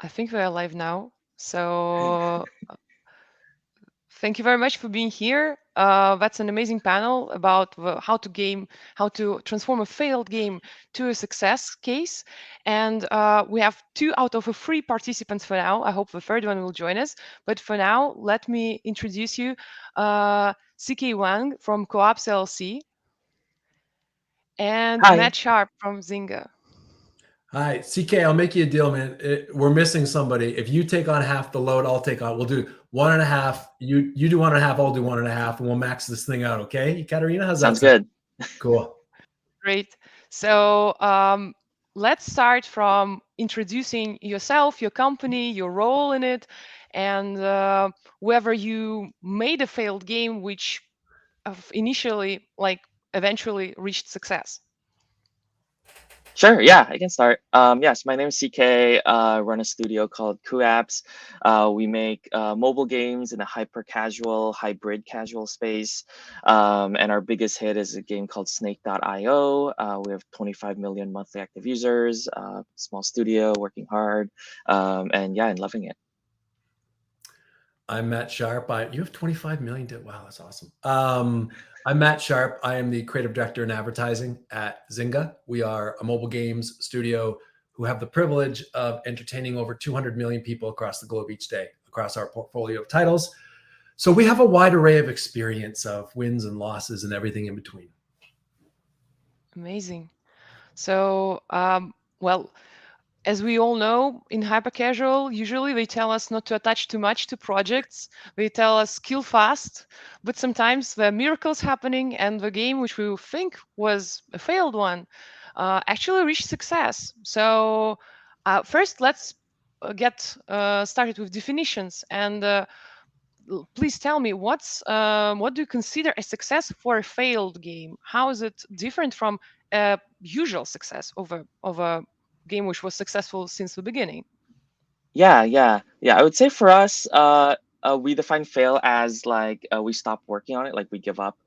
I think we are live now. So thank you very much for being here. That's an amazing panel about how to transform a failed game to a success case. And we have 2 out of 3 participants for now. I hope the third one will join us. But for now, let me introduce you, CK Wang from Kooapps LLC and Hi. Matt Sharpe from Zynga. Hi, CK. I'll make you a deal, man. We're missing somebody. If you take on half the load, I'll take on. We'll do one and a half. You do one and a half. I'll do one and a half, and we'll max this thing out. Okay, Ekaterina, how's that Sounds sound? good. Cool. Great. So let's start from introducing yourself, your company, your role in it, and whether you made a failed game which initially, like, eventually reached success. Sure, yeah, I can start. Yes, my name is CK. Run a studio called Kooapps. We make mobile games in a hyper casual, hybrid casual space. And our biggest hit is a game called Snake.io. We have 25 million monthly active users, small studio, working hard, and yeah, and loving it. I'm Matt Sharpe. You have 25 million. Wow, that's awesome. I'm Matt Sharpe. I am the creative director in advertising at Zynga. We are a mobile games studio who have the privilege of entertaining over 200 million people across the globe each day across our portfolio of titles. So we have a wide array of experience of wins and losses and everything in between. Amazing. So, well, as we all know, in hypercasual, usually they tell us not to attach too much to projects. They tell us kill fast, but sometimes there are miracles happening, and the game, which we think was a failed one, actually reached success. So first, let's get started with definitions. And please tell me, what do you consider a success for a failed game? How is it different from a usual success of a game which was successful since the beginning? Yeah. I would say for us, we define fail as like we stop working on it, like we give up.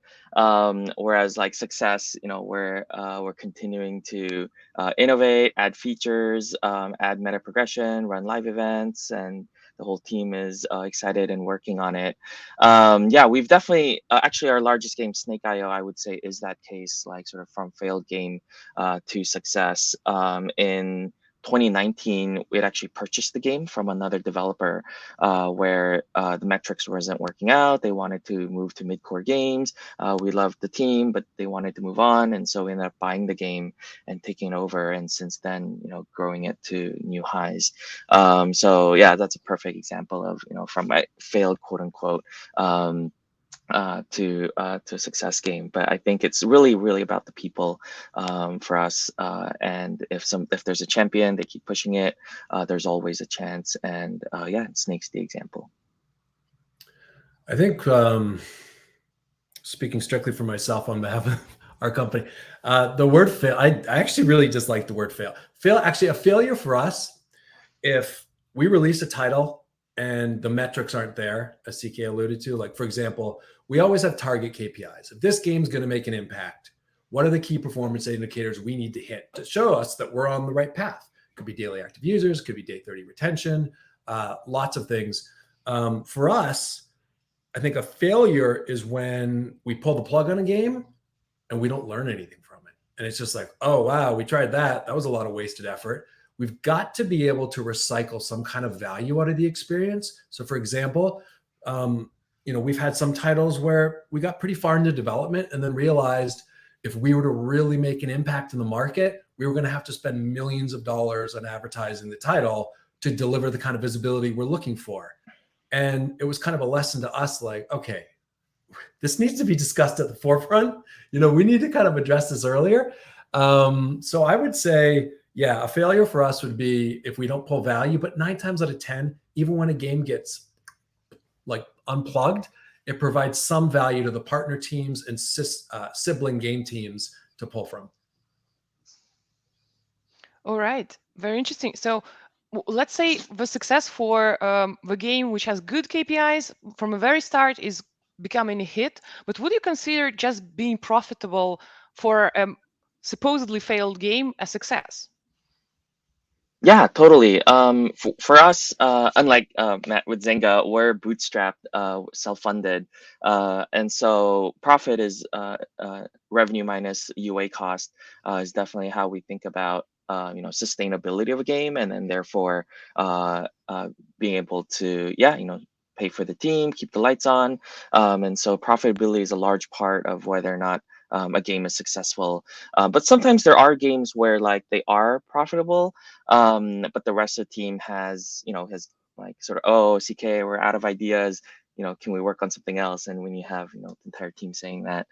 Whereas like success, we're continuing to innovate, add features, add meta progression, run live events, and the whole team is excited and working on it. Yeah, we've definitely actually our largest game, Snake.io, I would say is that case, like sort of from failed game to success. In 2019, we had actually purchased the game from another developer where the metrics wasn't working out. They wanted to move to mid-core games. We loved the team, but they wanted to move on. And so we ended up buying the game and taking it over. And since then, growing it to new highs. So yeah, that's a perfect example of, from my failed quote unquote to a success game. But I think it's really about the people for us. And if there's a champion, they keep pushing it. There's always a chance. And yeah, Snake's the example. I think speaking strictly for myself on behalf of our company, the word fail, I actually really dislike the word fail. Actually, a failure for us, if we release a title and the metrics aren't there, as CK alluded to, like for example, we always have target KPIs. If this game's going to make an impact, what are the key performance indicators we need to hit to show us that we're on the right path? Could be daily active users, could be day 30 retention, lots of things. For us, I think a failure is when we pull the plug on a game and we don't learn anything from it. And it's just like, oh, wow, we tried that. That was a lot of wasted effort. We've got to be able to recycle some kind of value out of the experience. So, for example, we've had some titles where we got pretty far into development and then realized if we were to really make an impact in the market, we were going to have to spend millions of dollars on advertising the title to deliver the kind of visibility we're looking for. And it was kind of a lesson to us, like, okay, this needs to be discussed at the forefront. We need to kind of address this earlier. So I would say, yeah, a failure for us would be if we don't pull value, but 9 times out of 10, even when a game gets like unplugged, it provides some value to the partner teams and sibling game teams to pull from. All right, very interesting. So let's say the success for the game, which has good KPIs from the very start, is becoming a hit. But would you consider just being profitable for a supposedly failed game a success? Yeah, totally. For us, unlike Matt with Zynga, we're bootstrapped, self-funded, and so profit is revenue minus UA cost is definitely how we think about sustainability of a game, and then therefore being able to pay for the team, keep the lights on, and so profitability is a large part of whether or not a game is successful. But sometimes there are games where like they are profitable, but the rest of the team has like sort of, oh, CK, we're out of ideas, can we work on something else? And when you have the entire team saying that,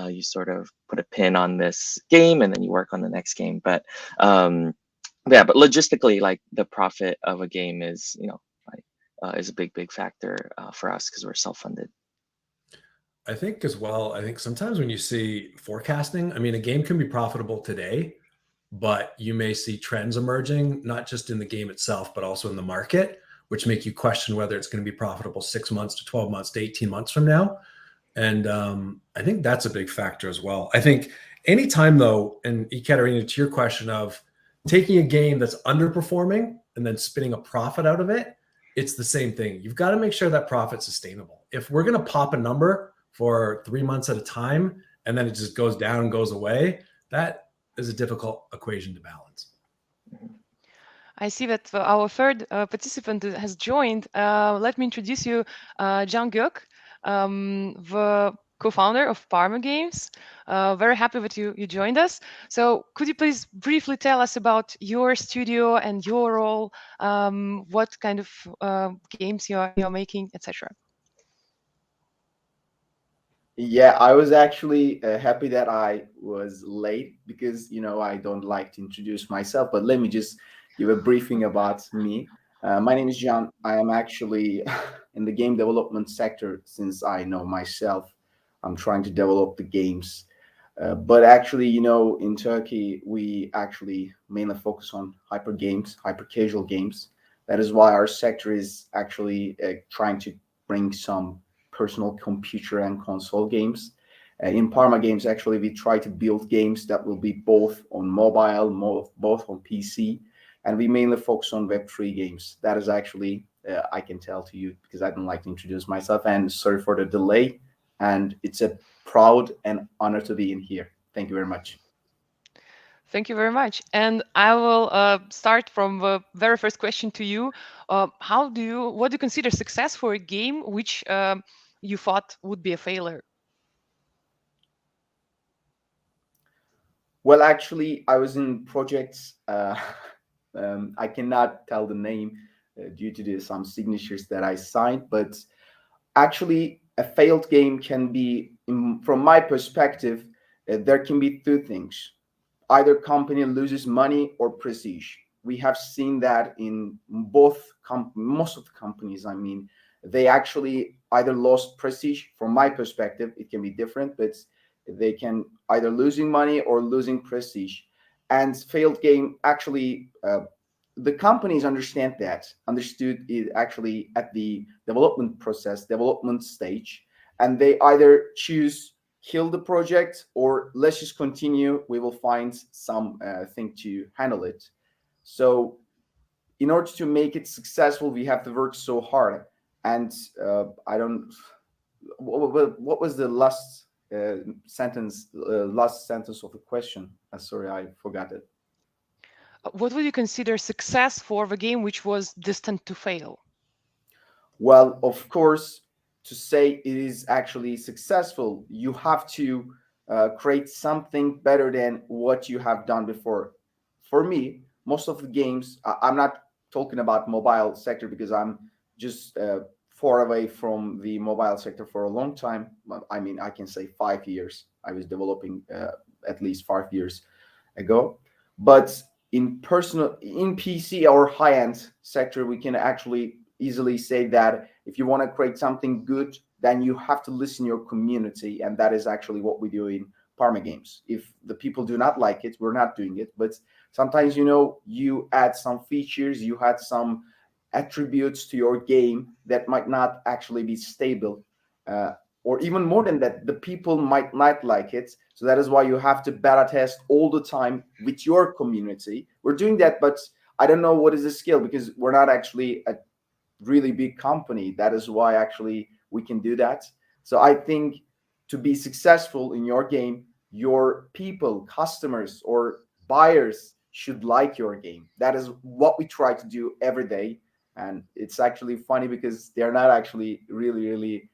you sort of put a pin on this game and then you work on the next game. Um yeah, but logistically, like the profit of a game is like is a big factor for us because we're self-funded. I think as well, I think sometimes when you see forecasting, I mean, a game can be profitable today, but you may see trends emerging, not just in the game itself, but also in the market, which make you question whether it's going to be profitable 6 months to 12 months to 18 months from now. And I think that's a big factor as well. I think anytime though, and Ekaterina, to your question of taking a game that's underperforming and then spitting a profit out of it, it's the same thing. You've got to make sure that profit's sustainable. If we're going to pop a number for 3 months at a time and then it just goes down and goes away, that is a difficult equation to balance. I see that our third participant has joined. Let me introduce you, Jang Guk, the co-founder of Parma Games. Very happy that you joined us. So could you please briefly tell us about your studio and your role, what kind of games you're making, etc.? Yeah, I was actually happy that I was late because I don't like to introduce myself, but let me just give a briefing about me. My name is John. I am actually in the game development sector since I know myself. I'm trying to develop the games. But actually, in Turkey, we actually mainly focus on hyper games, hyper casual games. That is why our sector is actually trying to bring some personal computer and console games. In Parma Games, actually, we try to build games that will be both on mobile, both on PC, and we mainly focus on Web3 games. That is actually, I can tell to you because I don't like to introduce myself, and sorry for the delay. And it's a proud and honor to be in here. Thank you very much. Thank you very much. And I will start from the very first question to you. What do you consider success for a game which you thought would be a failure? Well, actually, I was in projects. I cannot tell the name due to some signatures that I signed, but actually, a failed game can be, from my perspective, there can be two things. Either company loses money or prestige. We have seen that in most of the companies. I mean, they actually either lost prestige. From my perspective, it can be different, but they can either losing money or losing prestige. And failed game actually, the companies understood it actually at the development stage, and they either choose kill the project or let's just continue, we will find some thing to handle it. So in order to make it successful we have to work so hard. And I don't what was the last sentence of the question? Sorry, I forgot it. What would you consider success for the game which was destined to fail? Well, of course, to say it is actually successful, you have to create something better than what you have done before. For me, most of the games, I'm not talking about mobile sector because I'm just far away from the mobile sector for a long time. I mean, I can say 5 years. I was developing at least 5 years ago. But in PC or high end sector, we can actually easily say that if you want to create something good, then you have to listen your community, and that is actually what we do in Parma Games. If the people do not like it, we're not doing it. But sometimes you add some features, you add some attributes to your game that might not actually be stable, uh, or even more than that, the people might not like it. So that is why you have to beta test all the time with your community. We're doing that, but I don't know what is the skill, because we're not actually a really big company. That is why actually we can do that. So I think to be successful in your game, your people, customers, or buyers should like your game. That is what we try to do every day. And it's actually funny because they're not actually really,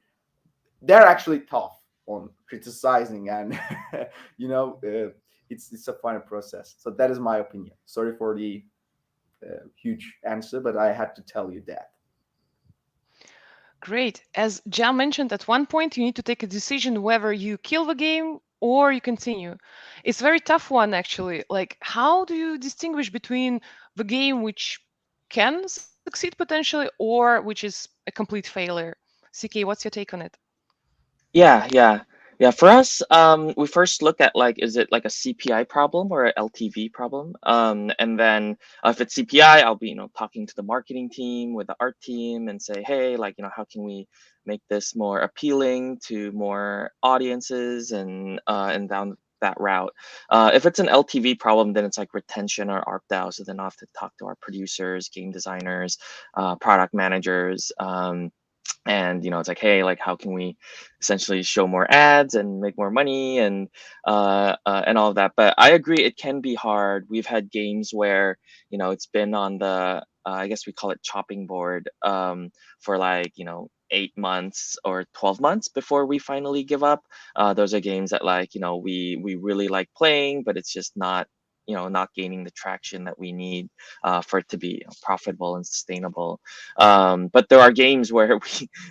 they're actually tough on criticizing, and it's a funny process. So that is my opinion. Sorry for the huge answer, but I had to tell you that. Great. As Jam mentioned, at one point you need to take a decision whether you kill the game or you continue. It's a very tough one, actually. Like, how do you distinguish between the game which can succeed potentially or which is a complete failure? CK, what's your take on it? Yeah, yeah, yeah. For us, we first look at like, is it like a CPI problem or a LTV problem? And then if it's CPI, I'll be, talking to the marketing team with the art team and say, hey, like, how can we make this more appealing to more audiences, and down that route. If it's an LTV problem, then it's like retention or ARPDAU. So then I'll have to talk to our producers, game designers, product managers. And it's like, hey, like, how can we essentially show more ads and make more money, and all of that. But I agree, it can be hard. We've had games where it's been on the I guess we call it chopping board, for like 8 months or 12 months before we finally give up. Those are games that, like, we really like playing, but it's just not gaining the traction that we need, for it to be profitable and sustainable. But there are games where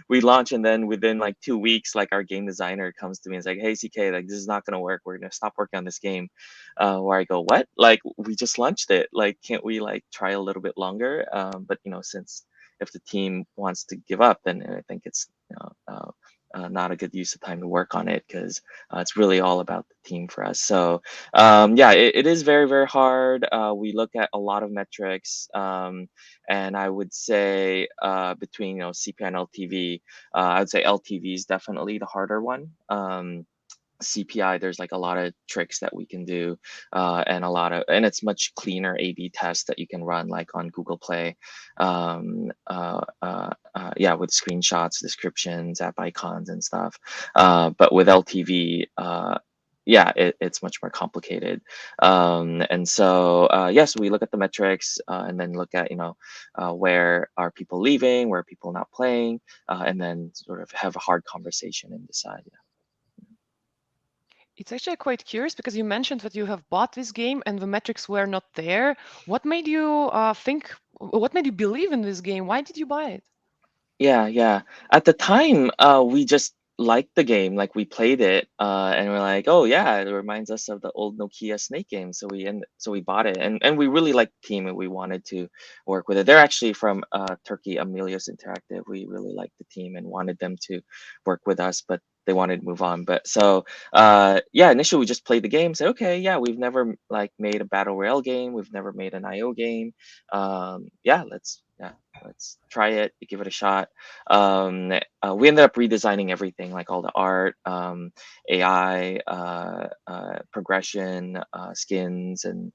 we launch, and then within like 2 weeks, like, our game designer comes to me and is like, hey, CK, like, this is not going to work, we're going to stop working on this game. Where I go, what? Like, we just launched it, like, can't we like try a little bit longer? But since if the team wants to give up, then I think it's not a good use of time to work on it, because it's really all about the team for us. So yeah, it is very, very hard. We look at a lot of metrics, and I would say, between CPI and LTV, I would say LTV is definitely the harder one. CPI, there's like a lot of tricks that we can do, and it's much cleaner A/B tests that you can run, like on Google Play, yeah, with screenshots, descriptions, app icons, and stuff. But with LTV, yeah, it's much more complicated. And so yes, we look at the metrics, and then look at where are people leaving, where are people not playing, and then sort of have a hard conversation and decide. Yeah. It's actually quite curious because you mentioned that you have bought this game and the metrics were not there. What made you what made you believe in this game? Why did you buy it? Yeah, yeah. At the time, we just liked the game. Like, we played it, and we're like, oh yeah, it reminds us of the old Nokia Snake game. So we bought it, and we really liked the team, and we wanted to work with it. They're actually from Turkey, Amelius Interactive. We really liked the team and wanted them to work with us, but they wanted to move on. But so yeah, initially we just played the game. Say, okay, yeah, we've never like made a battle royale game. We've never made an IO game. Yeah, let's try it, give it a shot. We ended up redesigning everything, like all the art, AI, progression, skins, and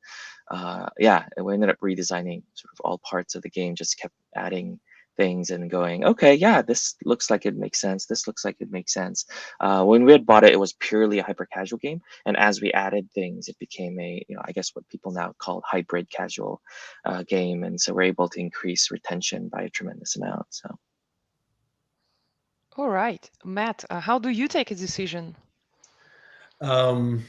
yeah, and we ended up redesigning sort of all parts of the game. Just kept adding things and going, okay, yeah, this looks like it makes sense. This looks like it makes sense. When we had bought it, it was purely a hyper casual game, and as we added things, it became a, I guess what people now call hybrid casual game, and so we're able to increase retention by a tremendous amount. So. All right, Matt, how do you take a decision? The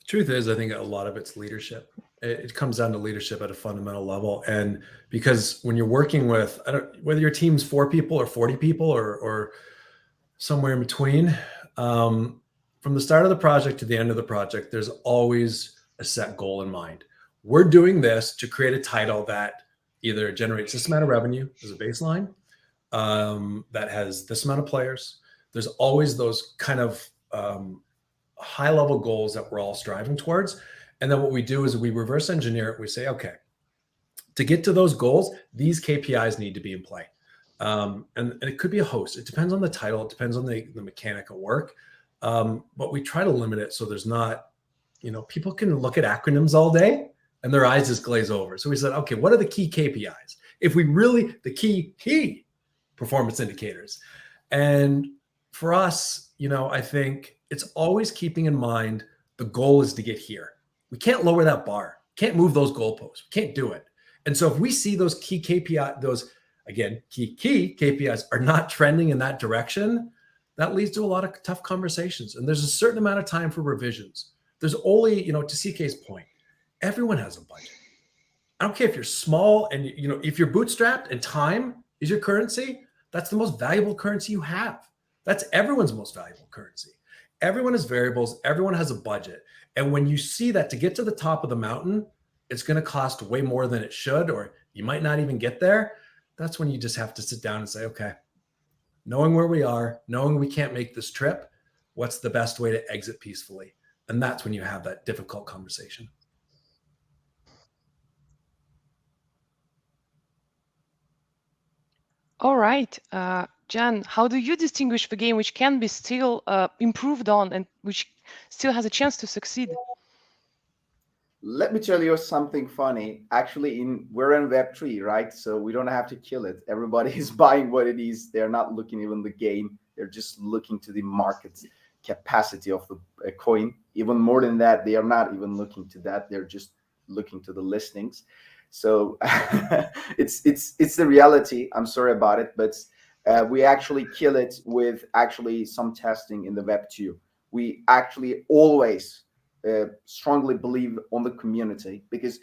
truth is, I think a lot of it's leadership. It comes down to leadership at a fundamental level. And because when you're working with, whether your team's 4 people or 40 people or somewhere in between, from the start of the project to the end of the project, there's always a set goal in mind. We're doing this to create a title that either generates this amount of revenue as a baseline, that has this amount of players. There's always those kind of high level goals that we're all striving towards. And then what we do is we reverse engineer it. We say, okay, to get to those goals, these KPIs need to be in play. And it could be a host. It depends on the title. It depends on the mechanic of work. But we try to limit it so there's not, people can look at acronyms all day and their eyes just glaze over. So we said, okay, what are the key KPIs? If we really, the key performance indicators. And for us, I think it's always keeping in mind the goal is to get here. We can't lower that bar, can't move those goalposts, we can't do it. And so if we see those key KPI, those again, key KPIs are not trending in that direction, that leads to a lot of tough conversations. And there's a certain amount of time for revisions. There's only, to CK's point, everyone has a budget. I don't care if you're small and, if you're bootstrapped and time is your currency, that's the most valuable currency you have. That's everyone's most valuable currency. Everyone has variables. Everyone has a budget. And when you see that to get to the top of the mountain, it's going to cost way more than it should, or you might not even get there. That's when you just have to sit down and say, okay, knowing where we are, knowing we can't make this trip, what's the best way to exit peacefully? And that's when you have that difficult conversation. All right, Jan, how do you distinguish the game which can be still improved on and which still has a chance to succeed? Let me tell you something funny. Actually, we're in Web3, right? So we don't have to kill it. Everybody is buying what it is. They're not looking even the game. They're just looking to the market capacity of the coin. Even more than that, they are not even looking to that. They're just looking to the listings. So it's the reality. I'm sorry about it, but we actually kill it with actually some testing in the Web2. We actually always strongly believe on the community, because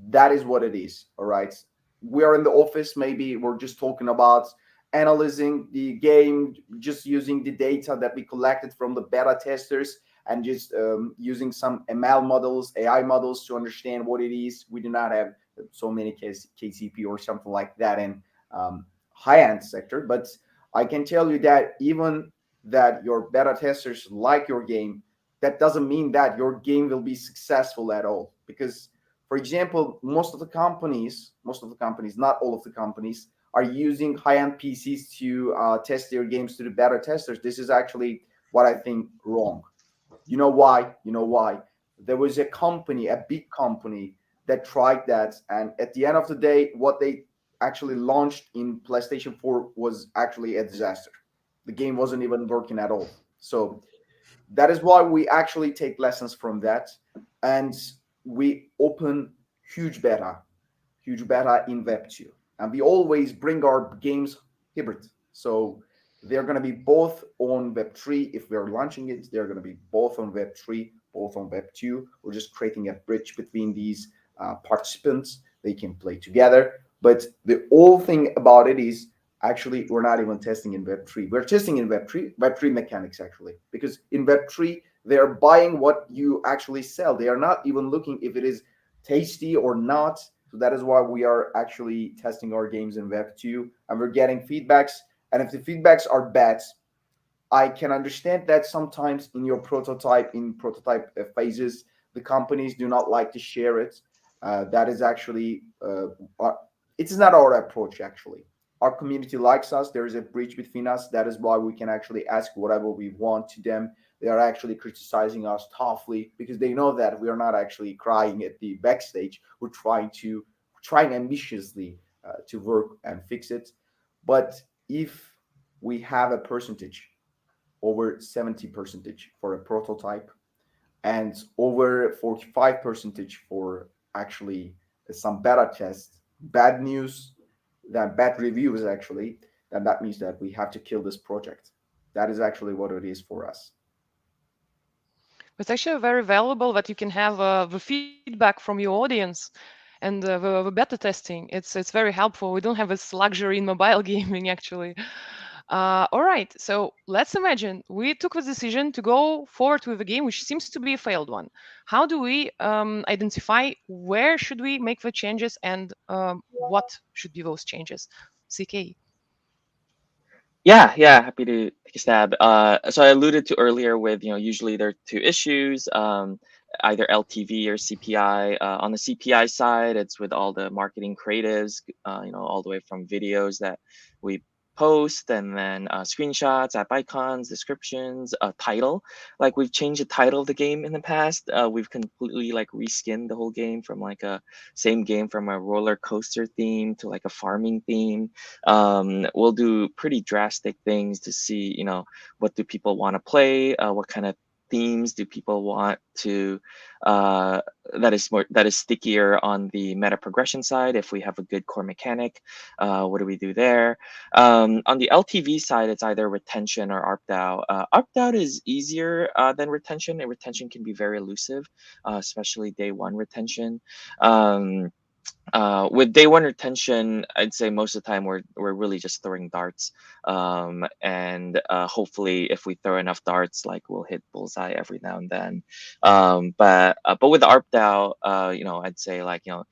that is what it is. All right, we are in the office, maybe we're just talking about analyzing the game, just using the data that we collected from the beta testers, and just using some ML models, AI models to understand what it is. We do not have so many KCP or something like that in high-end sector, but I can tell you that even that your beta testers like your game, that doesn't mean that your game will be successful at all. Because, for example, most of the companies, not all of the companies, are using high-end PCs to test their games to the beta testers. This is actually what I think wrong. You know why? There was a company, a big company, that tried that, and at the end of the day, what they actually launched in PlayStation 4 was actually a disaster. The game wasn't even working at all. So that is why we actually take lessons from that, and we open huge beta in Web2, and we always bring our games hybrid. So they're going to be both on Web3. If we're launching it, they're going to be both on Web3, both on Web2. We're just creating a bridge between these participants. They can play together. But the whole thing about it is, actually, we're not even testing in Web3. We're testing in Web3 mechanics, actually, because in Web3, they're buying what you actually sell. They are not even looking if it is tasty or not. So that is why we are actually testing our games in Web2, and we're getting feedbacks. And if the feedbacks are bad, I can understand that sometimes in your prototype phases, the companies do not like to share it. That is actually, it is not our approach, actually. Our community likes us. There is a bridge between us. That is why we can actually ask whatever we want to them. They are actually criticizing us toughly, because they know that we are not actually crying at the backstage. We're trying ambitiously to work and fix it. But if we have a percentage, over 70% for a prototype, and over 45% for actually some beta tests, bad news, that bad reviews actually, then that means that we have to kill this project. That is actually what it is for us. It's actually very valuable that you can have the feedback from your audience and the beta testing. It's very helpful. We don't have this luxury in mobile gaming, actually. All right, so let's imagine we took the decision to go forward with a game which seems to be a failed one. How do we identify where should we make the changes, and what should be those changes? CK. Yeah, happy to take a stab. So I alluded to earlier with, usually there are two issues, either LTV or CPI. On the CPI side, it's with all the marketing creatives, all the way from videos that we post, and then screenshots, app icons, descriptions, title. Like we've changed the title of the game in the past. We've completely like reskinned the whole game from like a same game from a roller coaster theme to like a farming theme. We'll do pretty drastic things to see, you know, what do people want to play, what kind of themes do people want to that is stickier on the meta progression side. If we have a good core mechanic, what do we do there? On the LTV side, it's either retention or opt out. Opt out is easier than retention, and retention can be very elusive, especially day one retention. With day one retention, I'd say most of the time we're really just throwing darts, and hopefully if we throw enough darts, like we'll hit bullseye every now and then. But with the ARP DAO, you know, I'd say like, you know,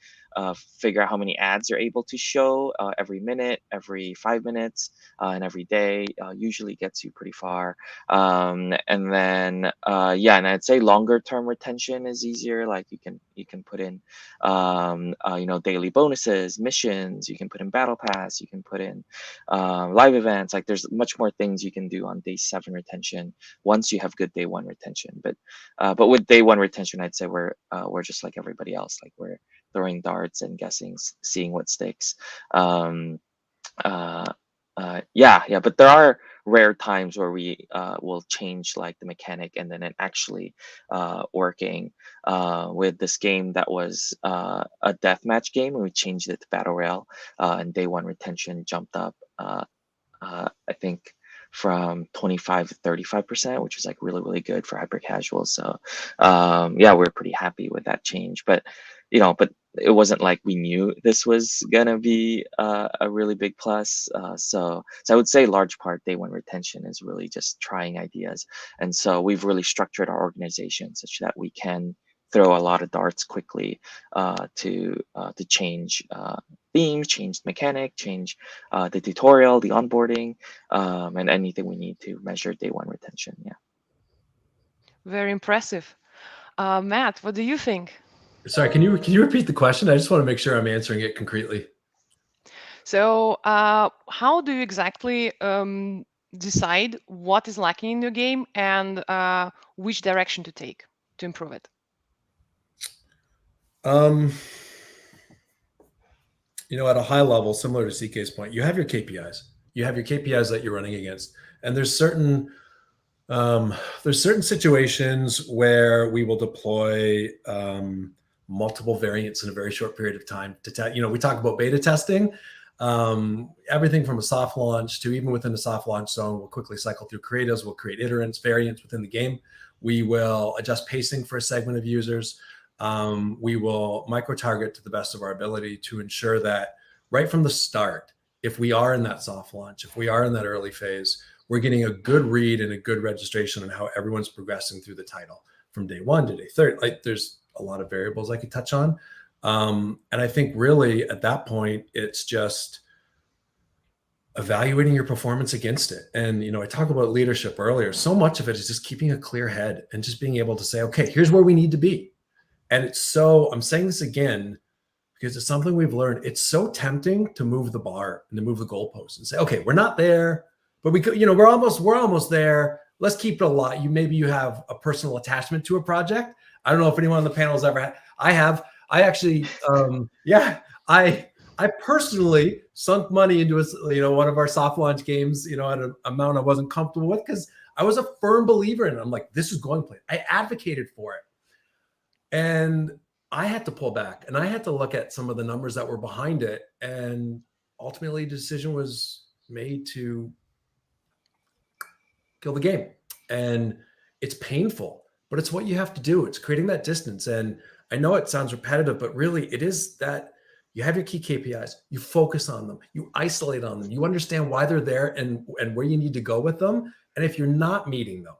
figure out how many ads you're able to show every minute, every 5 minutes, and every day. Usually gets you pretty far. And then yeah, and I'd say longer term retention is easier. Like you can put in you know, daily bonuses, missions. You can put in battle pass. You can put in live events. Like there's much more things you can do on day 7 retention once you have good day 1 retention. But with day 1 retention, I'd say we're just like everybody else. Like we're throwing darts and guessing, seeing what sticks. Uh, yeah, but there are rare times where we will change like the mechanic and then it actually working. With this game that was a deathmatch game, and we changed it to battle royale, and day 1 retention jumped up. I think from 25 to 35%, which is like really good for hyper casual. So yeah, we're pretty happy with that change. But you know, but it wasn't like we knew this was gonna be a really big plus. So I would say large part day 1 retention is really just trying ideas, and so we've really structured our organization such that we can throw a lot of darts quickly to change themes, change mechanic, change the tutorial, the onboarding, and anything we need to measure day 1 retention. Yeah. Very impressive. Matt, what do you think? Sorry, can you repeat the question? I just want to make sure I'm answering it concretely. So, how do you exactly decide what is lacking in your game and which direction to take to improve it? You know, at a high level, similar to CK's point, you have your KPIs. You have your KPIs that you're running against, and there's certain situations where we will deploy multiple variants in a very short period of time to test. You know, we talk about beta testing. Everything from a soft launch to even within the soft launch zone, we'll quickly cycle through creatives. We'll create iterants, variants within the game. We will adjust pacing for a segment of users. We will micro-target to the best of our ability to ensure that right from the start, if we are in that soft launch, if we are in that early phase, we're getting a good read and a good registration on how everyone's progressing through the title from day 1 to day 30. Like there's a lot of variables I could touch on. And I think really at that point, it's just evaluating your performance against it. And, you know, I talked about leadership earlier. So much of it is just keeping a clear head and just being able to say, okay, here's where we need to be. And it's so, I'm saying this again, because it's something we've learned. It's so tempting to move the bar and to move the goalposts and say, okay, we're not there, but we could, you know, we're almost there. Let's keep it alive. Maybe you have a personal attachment to a project. I don't know if anyone on the panel has ever had. I actually, I personally sunk money into one of our soft launch games, you know, at an amount I wasn't comfortable with because I was a firm believer in it. I'm like, this is going play. I advocated for it. And I had to pull back and I had to look at some of the numbers that were behind it. And ultimately, the decision was made to kill the game. And it's painful, but it's what you have to do. It's creating that distance. And I know it sounds repetitive, but really it is that you have your key KPIs, you focus on them, you isolate on them, you understand why they're there and where you need to go with them. And if you're not meeting them,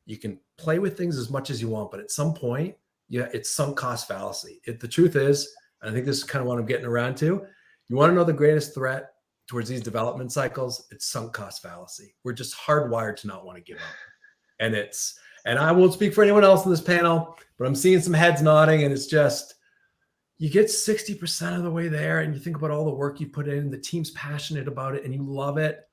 you can play with things as much as you want, but at some point, it's sunk cost fallacy. The truth is, and I think this is kind of what I'm getting around to, you want to know the greatest threat towards these development cycles, it's sunk cost fallacy. We're just hardwired to not want to give up. And I won't speak for anyone else in this panel, but I'm seeing some heads nodding and it's just, you get 60% of the way there and you think about all the work you put in, the team's passionate about it and you love it.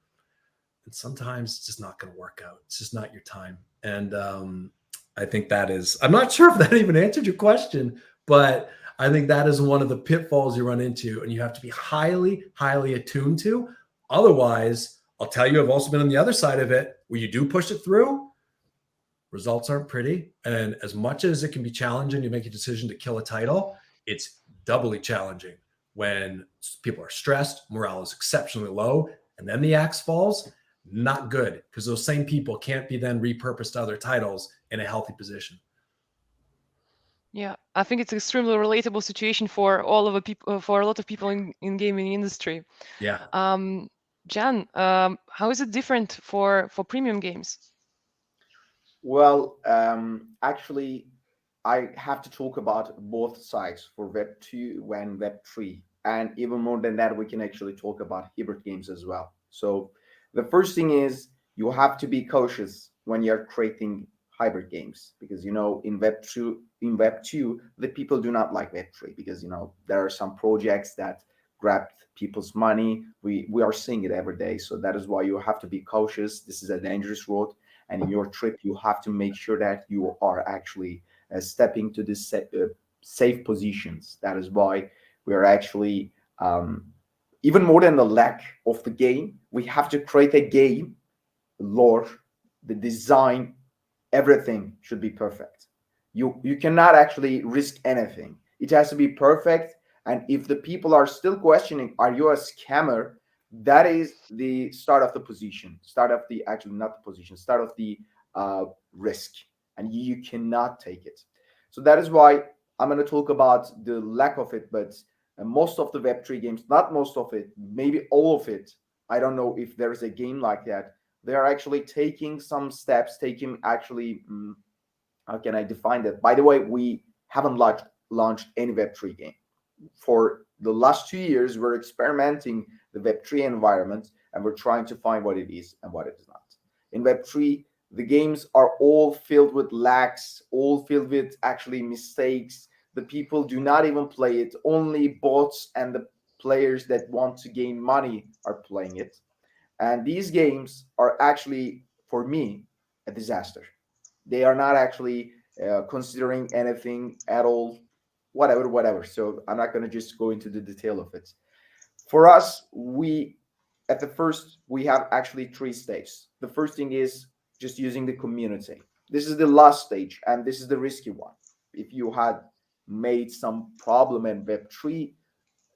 And sometimes it's just not going to work out. It's just not your time. And I think that is, I'm not sure if that even answered your question, but I think that is one of the pitfalls you run into and you have to be highly, highly attuned to. Otherwise, I'll tell you, I've also been on the other side of it where you do push it through. Results aren't pretty. And as much as it can be challenging to make a decision to kill a title, it's doubly challenging when people are stressed, morale is exceptionally low, and then the axe falls. Not good, because those same people can't be then repurposed to other titles in a healthy position. Yeah, I think it's an extremely relatable situation for all of the people, for a lot of people in gaming industry. Yeah. Jan, how is it different for premium games? Well, actually, I have to talk about both sides for Web 2 and Web 3. And even more than that, we can actually talk about hybrid games as well. So the first thing is you have to be cautious when you're creating hybrid games because in Web 2 the people do not like Web 3 because there are some projects that grab people's money. We are seeing it every day. So that is why you have to be cautious. This is a dangerous road. And in your trip, you have to make sure that you are actually stepping to the safe positions. That is why we are actually, even more than the lack of the game, we have to create a game, lore, the design, everything should be perfect. You cannot actually risk anything. It has to be perfect. And if the people are still questioning, are you a scammer? That is the start of the position, start of the actually not the position, start of the risk, and you cannot take it. So that is why I'm going to talk about the lack of it, but most of the Web3 games, not most of it, maybe all of it. I don't know if there is a game like that. They are actually taking some steps, taking actually, how can I define that? By the way, we haven't launched any Web3 game. For the last 2 years, we're experimenting the Web3 environment and we're trying to find what it is and what it is not. In Web3, the games are all filled with lags, all filled with actually mistakes. The people do not even play it. Only bots and the players that want to gain money are playing it. And these games are actually, for me, a disaster. They are not actually considering anything at all, whatever. So I'm not going to just go into the detail of it. For us, at the first, we have actually three stages. The first thing is just using the community. This is the last stage, and this is the risky one. If you had made some problem in Web3,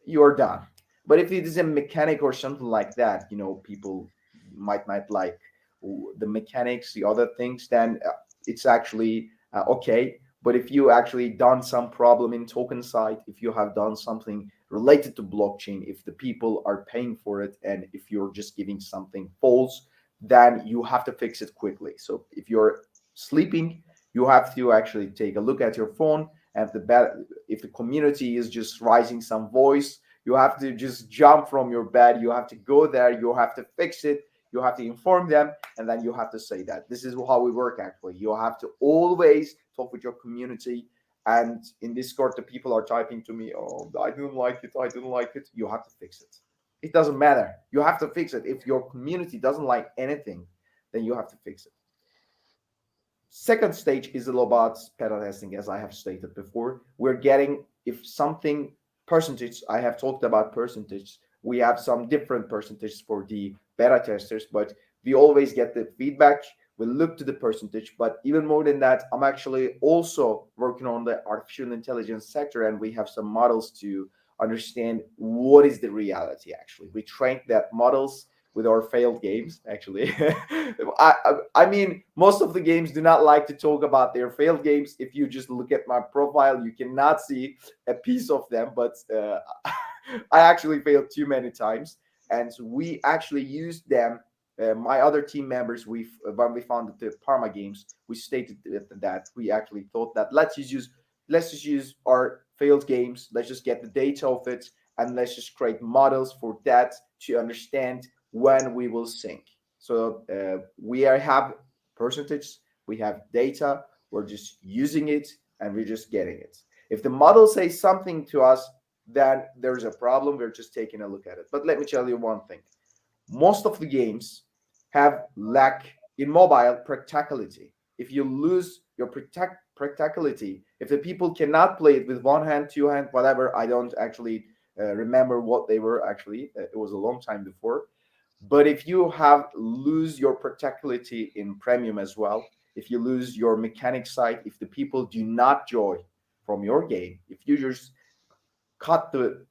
you're done. But if it is a mechanic or something like that, people might not like the mechanics, the other things, then it's actually okay. But if you actually done some problem in token side, if you have done something related to blockchain, if the people are paying for it, and if you're just giving something false, then you have to fix it quickly. So if you're sleeping, you have to actually take a look at your phone. And if the community is just rising some voice, you have to just jump from your bed. You have to go there. You have to fix it. You have to inform them, and then you have to say that. This is how we work, actually. You have to always talk with your community. And in Discord, the people are typing to me, oh, I didn't like it. I didn't like it. You have to fix it. It doesn't matter. You have to fix it. If your community doesn't like anything, then you have to fix it. Second stage is all about beta testing, as I have stated before. We're getting, if something percentage, I have talked about percentage, we have some different percentages for the beta testers, but we always get the feedback. We look to the percentage, but even more than that, I'm actually also working on the artificial intelligence sector, and we have some models to understand what is the reality. Actually, we trained that models with our failed games. Actually, I mean, most of the games do not like to talk about their failed games. If you just look at my profile, you cannot see a piece of them, but I actually failed too many times, and so we actually used them. My other team members, when we founded the Parma games, we stated that we actually thought that let's just use our failed games. Let's just get the data of it, and let's just create models for that to understand when we will sync. So have percentage, we have data, we're just using it, and we're just getting it. If the model says something to us, then there's a problem. We're just taking a look at it. But let me tell you one thing. Most of the games have lack in mobile practicality. If you lose your practicality, if the people cannot play it with one hand, two hand, whatever, I don't actually remember what they were actually. It was a long time before. But if you have lose your practicality in premium as well, if you lose your mechanic side, if the people do not joy from your game, if you just cut the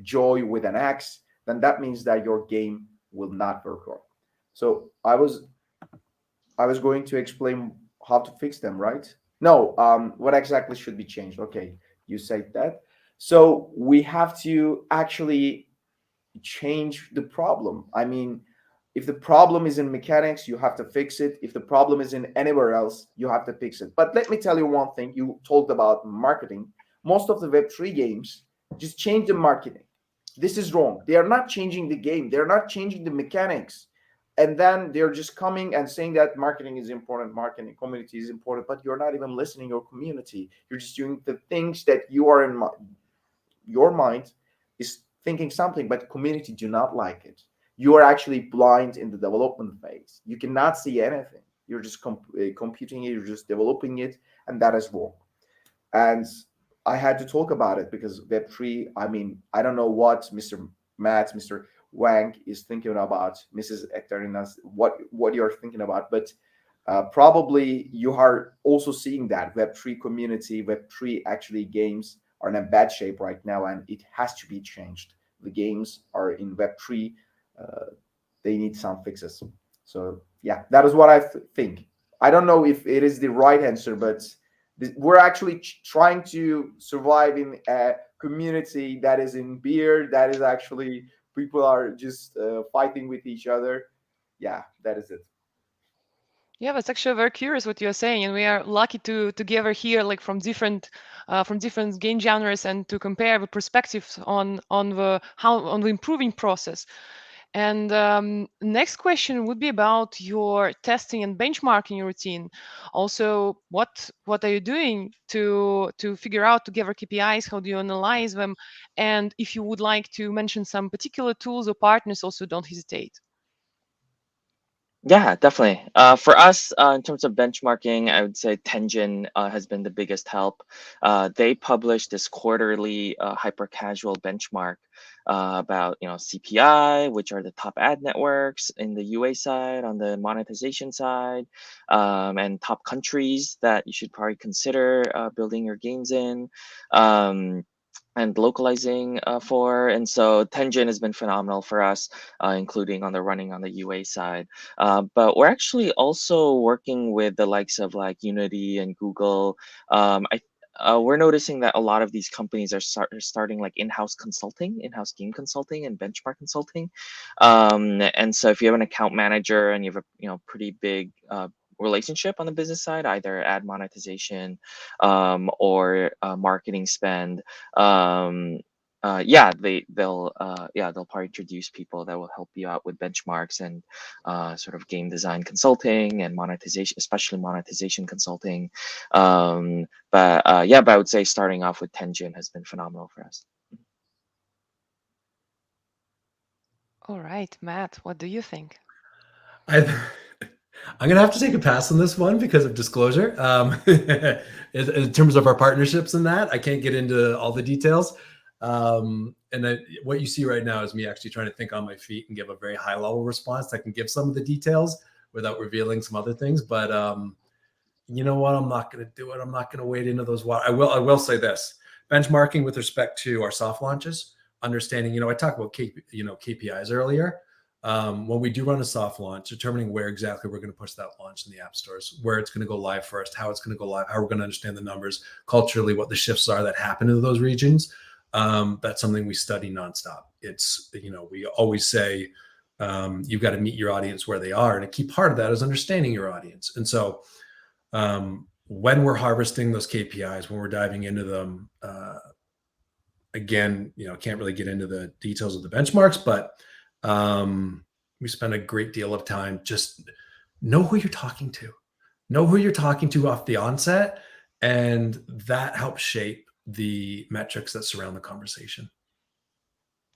joy with an axe, then that means that your game will not work on. So I was going to explain how to fix them, right? No, what exactly should be changed? Okay, you said that. So we have to actually change the problem. I mean, if the problem is in mechanics, you have to fix it. If the problem is in anywhere else, you have to fix it. But let me tell you one thing. You talked about marketing. Most of the Web3 games just change the marketing. This is wrong. They are not changing the game. They're not changing the mechanics. And then they're just coming and saying that marketing is important, marketing community is important, but you're not even listening to your community. You're just doing the things that you are in your mind is thinking something, but community do not like it. You are actually blind in the development phase. You cannot see anything. You're just computing it, you're just developing it, and that is wrong. And I had to talk about it because Web3, I mean, I don't know what Mr. Matt, Mr. Wang is thinking about, Mrs. Ekaterina, what you're thinking about, but probably you are also seeing that Web3 community, Web3 actually games are in a bad shape right now, and it has to be changed. The games are in Web3. They need some fixes. So yeah, that is what I think. I don't know if it is the right answer, but we're actually trying to survive in a community that is in beer, that is actually people are just fighting with each other. Yeah, that is it. Yeah, that's actually very curious what you're saying, and we are lucky to together here, like from different game genres, and to compare the perspectives on the improving process. And next question would be about your testing and benchmarking routine. Also, what are you doing to figure out together KPIs? How do you analyze them? And if you would like to mention some particular tools or partners, also don't hesitate. Yeah, definitely. For us, in terms of benchmarking, I would say Tenjin has been the biggest help. They publish this quarterly hyper casual benchmark about CPI, which are the top ad networks in the UA side, on the monetization side, and top countries that you should probably consider building your games in. And localizing for. And so Tenjin has been phenomenal for us, including on the running on the UA side. But we're actually also working with the likes of like Unity and Google. We're noticing that a lot of these companies are starting like in-house consulting, in-house game consulting, and benchmark consulting. And so if you have an account manager and you have a pretty big relationship on the business side, either ad monetization or marketing spend, they'll probably introduce people that will help you out with benchmarks and sort of game design consulting and monetization, especially monetization consulting. But I would say starting off with Tenjin has been phenomenal for us. All right, Matt, what do you think? I'm gonna have to take a pass on this one because of disclosure. In terms of our partnerships and that, I can't get into all the details. What you see right now is me actually trying to think on my feet and give a very high level response. I can give some of the details without revealing some other things, but you know what? I'm not going to do it. I'm not going to wade into those waters. I will say this: benchmarking with respect to our soft launches, understanding. I talked about KPIs earlier. When we do run a soft launch, determining where exactly we're going to push that launch in the app stores, where it's going to go live first, how it's going to go live, how we're going to understand the numbers culturally, what the shifts are that happen in those regions. That's something we study nonstop. It's, we always say, you've got to meet your audience where they are. And a key part of that is understanding your audience. And so when we're harvesting those KPIs, when we're diving into them, again, can't really get into the details of the benchmarks, but we spend a great deal of time just know who you're talking to off the onset, and that helps shape the metrics that surround the conversation.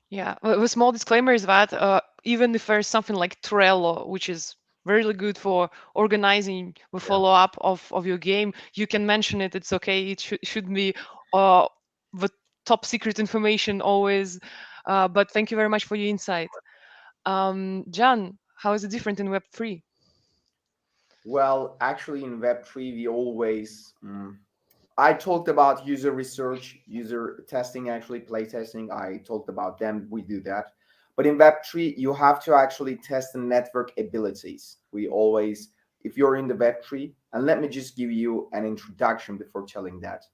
Yeah, a small disclaimer is that even if there's something like Trello, which is really good for organizing the Yeah. follow-up of your game, you can mention it. It's okay. It should be uh, the top secret information always. But thank you very much for your insight. John, how is it different in Web3? Well, actually, in Web3, we always I talked about user research, user testing, actually play testing. I talked about them. We do that. But in Web3, you have to actually test the network abilities. We always, if you're in the Web3, and let me just give you an introduction before telling that.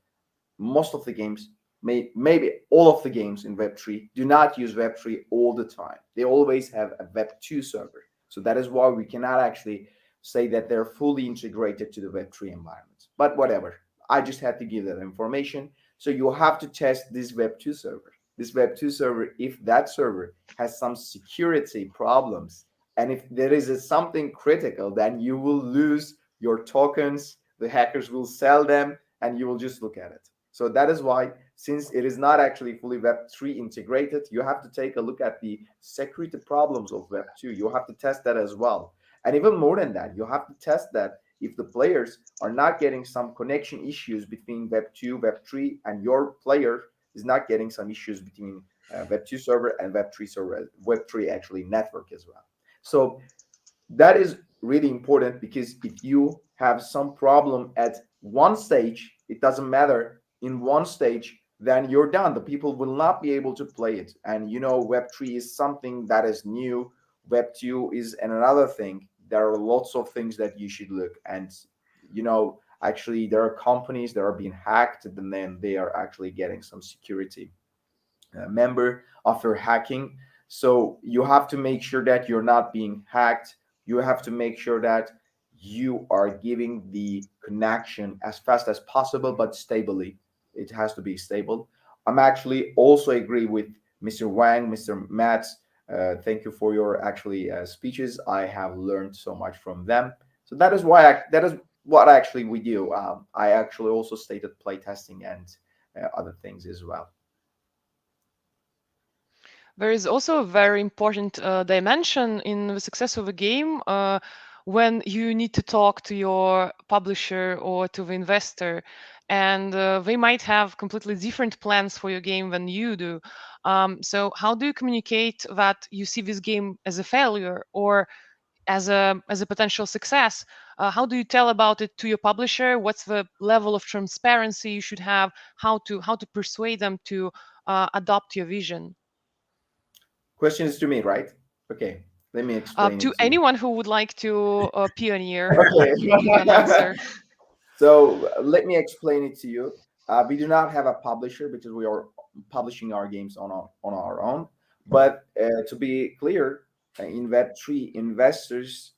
Most of the games, maybe all of the games in Web3 do not use Web3 all the time. They always have a Web2 server. So that is why we cannot actually say that they're fully integrated to the Web3 environment. But whatever, I just had to give that information. So you have to test this Web2 server. This Web2 server, if that server has some security problems, and if there is something critical, then you will lose your tokens. The hackers will sell them, and you will just look at it. So that is why, since it is not actually fully Web3 integrated, you have to take a look at the security problems of Web2. You have to test that as well. And even more than that, you have to test that if the players are not getting some connection issues between Web2, Web3, and your player is not getting some issues between Web2 server and Web3 server, Web3 actually network as well. So that is really important, because if you have some problem at one stage, it doesn't matter, in one stage, then you're done. The people will not be able to play it. And Web3 is something that is new. Web2 is another thing. There are lots of things that you should look. And actually there are companies that are being hacked, and then they are actually getting some security member after hacking. So you have to make sure that you're not being hacked. You have to make sure that you are giving the connection as fast as possible, but stably. It has to be stable. I'm actually also agree with Mr. Wang, Mr. Matt. Thank you for your actually speeches. I have learned so much from them. So that is what actually we do. I actually also stated playtesting and other things as well. There is also a very important dimension in the success of a game when you need to talk to your publisher or to the investor, and they might have completely different plans for your game than you do. So, how do you communicate that you see this game as a failure or as a potential success? How do you tell about it to your publisher? What's the level of transparency you should have? How to persuade them to adopt your vision? Questions to me, right? Okay, let me explain To it to you. anyone who would like to pioneer, Okay. you can answer. So let me explain it to you. We do not have a publisher because we are publishing our games on our own. But to be clear, in Web3, investors,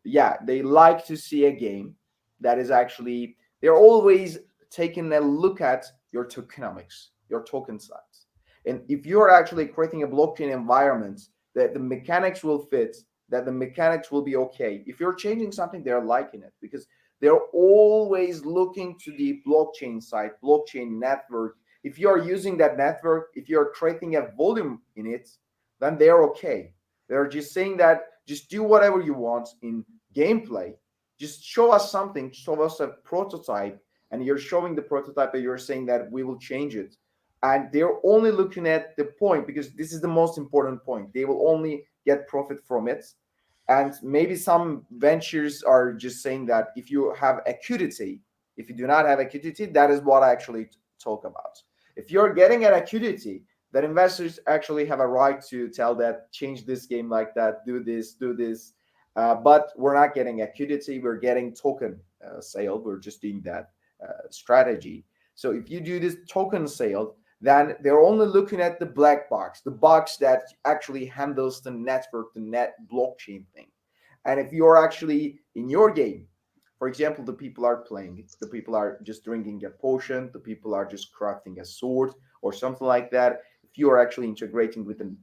yeah, they like to see a game that is actually, they're always taking a look at your tokenomics, your token size. And if you're actually creating a blockchain environment that the mechanics will fit, that the mechanics will be okay. If you're changing something, they're liking it, because they're always looking to the blockchain side, blockchain network. If you're using that network, if you're creating a volume in it, then they're okay. They're just saying that just do whatever you want in gameplay. Just show us something, show us a prototype, and you're showing the prototype and you're saying that we will change it. And they're only looking at the point, because this is the most important point. They will only get profit from it. And maybe some ventures are just saying that if you have acuity, if you do not have acuity, that is what I actually talk about. If you're getting an acuity, then investors actually have a right to tell that change this game like that, do this, do this. But we're not getting acuity, we're getting token sale. We're just doing that strategy. So if you do this token sale, then they're only looking at the black box, the box that actually handles the network, the net blockchain thing. And if you're actually in your game, for example, the people are playing, the people are just drinking a potion, the people are just crafting a sword or something like that. If you are actually integrating with the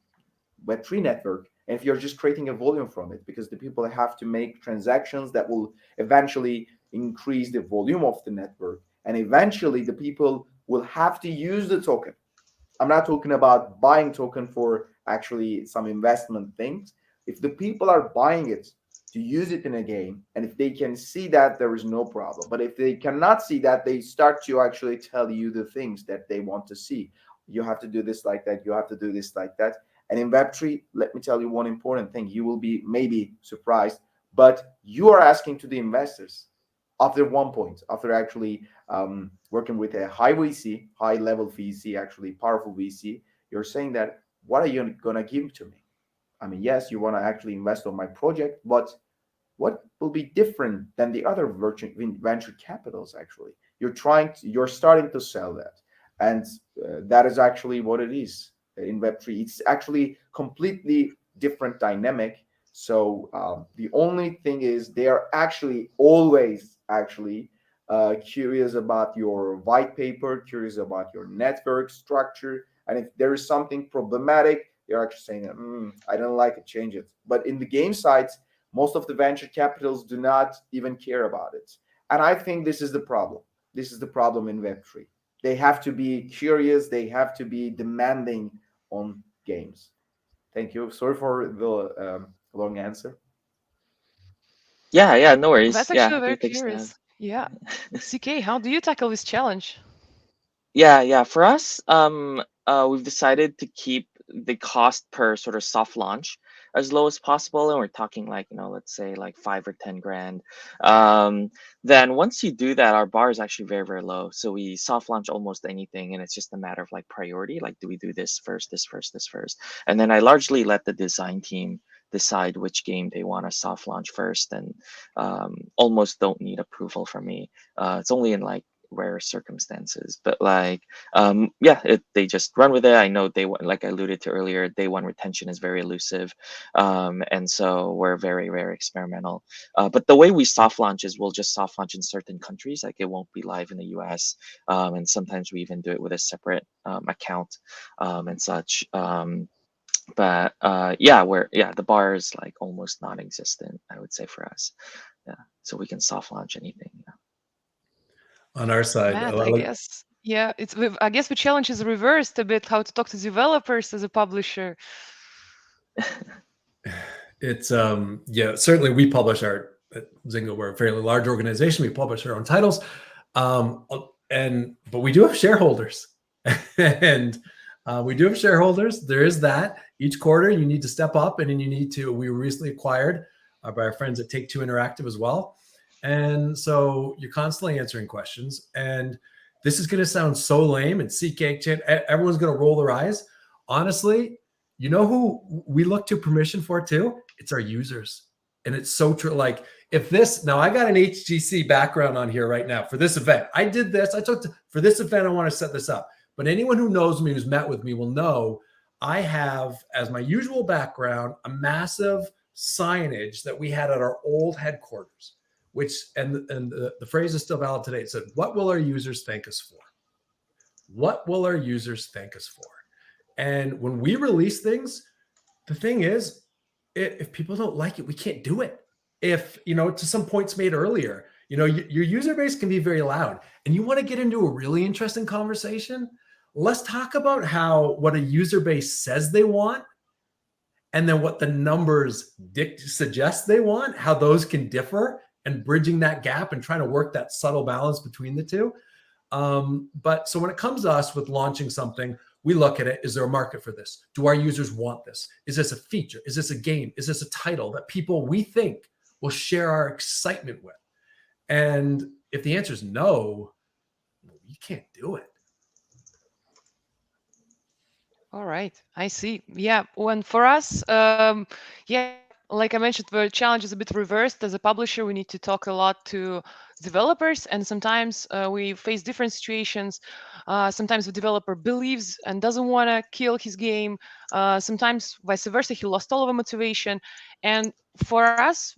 Web3 network, and if you're just creating a volume from it, because the people have to make transactions that will eventually increase the volume of the network, and eventually the people will have to use the token. I'm not talking about buying token for actually some investment things. If the people are buying it to use it in a game, and if they can see that, there is no problem. But if they cannot see that, they start to actually tell you the things that they want to see. You have to do this like that. You have to do this like that. And in Web3, let me tell you one important thing. You will be maybe surprised, but you are asking to the investors after one point, after actually working with a high VC, high level VC, actually powerful VC, you're saying that what are you gonna give to me? I mean, yes, you want to actually invest on my project, but what will be different than the other venture capitals? Actually, you're starting to sell that, and that is actually what it is in Web3. It's actually completely different dynamic. So the only thing is they are actually always actually curious about your white paper, curious about your network structure, and if there is something problematic, they're actually saying, I don't like it, change it. But in the game sides, most of the venture capitals do not even care about it. And I think this is the problem. This is the problem in Web3. They have to be curious, they have to be demanding on games. Thank you. Sorry for the long answer. Yeah, no worries. That's Yeah, actually happy very to take a stab. curious. Yeah. CK, how do you tackle this challenge? Yeah. For us, we've decided to keep the cost per sort of soft launch as low as possible, and we're talking like, let's say like 5 or 10 grand. Then once you do that, our bar is actually very, very low. So we soft launch almost anything, and it's just a matter of like priority. Like, do we do this first, this first, this first? And then I largely let the design team decide which game they want to soft launch first, and almost don't need approval from me. It's only in like rare circumstances, but like yeah, they just run with it. I know like I alluded to earlier, day one retention is very elusive, and so we're very, very experimental. But the way we soft launch is we'll just soft launch in certain countries, like it won't be live in the US, and sometimes we even do it with a separate account, and such. But yeah, the bar is like almost non-existent, I would say, for us. Yeah, so we can soft launch anything. Yeah. On our side, Matt, I guess. Yeah, I guess the challenge is reversed a bit, how to talk to developers as a publisher. it's yeah, certainly we publish our at Zynga, we're a fairly large organization. We publish our own titles, but we do have shareholders, and we do have shareholders. There is that each quarter you need to step up, and then you need to. We were recently acquired by our friends at Take Two Interactive as well, and so you're constantly answering questions. And this is going to sound so lame, and CK, everyone's going to roll their eyes. Honestly, you know who we look to permission for too? It's our users. And it's so true. Like if this, now I got an HGC background on here right now for this event. I did this. For this event, I want to set this up. But anyone who knows me, who's met with me will know I have as my usual background, a massive signage that we had at our old headquarters, which, and the phrase is still valid today. It said, what will our users thank us for? What will our users thank us for? And when we release things, the thing is, if people don't like it, we can't do it. If, to some points made earlier, your user base can be very loud, and you want to get into a really interesting conversation, let's talk about what a user base says they want, and then what the numbers suggest they want, how those can differ, and bridging that gap and trying to work that subtle balance between the two. But so when it comes to us with launching something, we look at it. Is there a market for this? Do our users want this? Is this a feature? Is this a game? Is this a title that people we think will share our excitement with? And if the answer is no, you can't do it. All right, I see. Yeah, when for us, yeah, like I mentioned, the challenge is a bit reversed. As a publisher, we need to talk a lot to developers, and sometimes we face different situations. Sometimes the developer believes and doesn't want to kill his game. Sometimes vice versa, he lost all of the motivation. And for us,